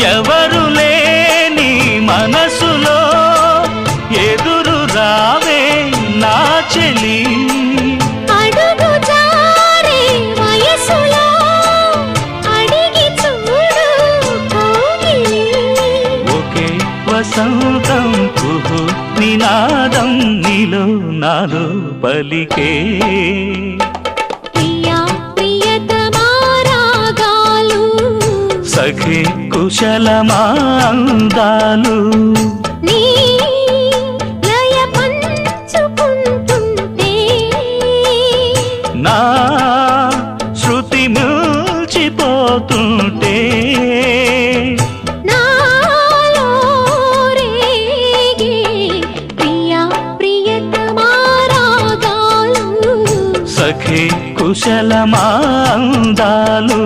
ఎవరు లేని మనసులో ఎదురు రావే నా చెలి అడుగు జారే వయసులో అడిగి చూడు కోగిలి ఒకే వసంతం కుహు నినాదం నీలో నాలో పలికే ప్రియా ప్రియతమా రాగాలు సఖి కుశలమా అందాలు నీ లయ పంచుకుంటుంటే నా శృతి మిల్చిపోతుంటే నాలో రేగే ప్రియా ప్రియతమా రాగాలు సఖి కుశలమా అందాలు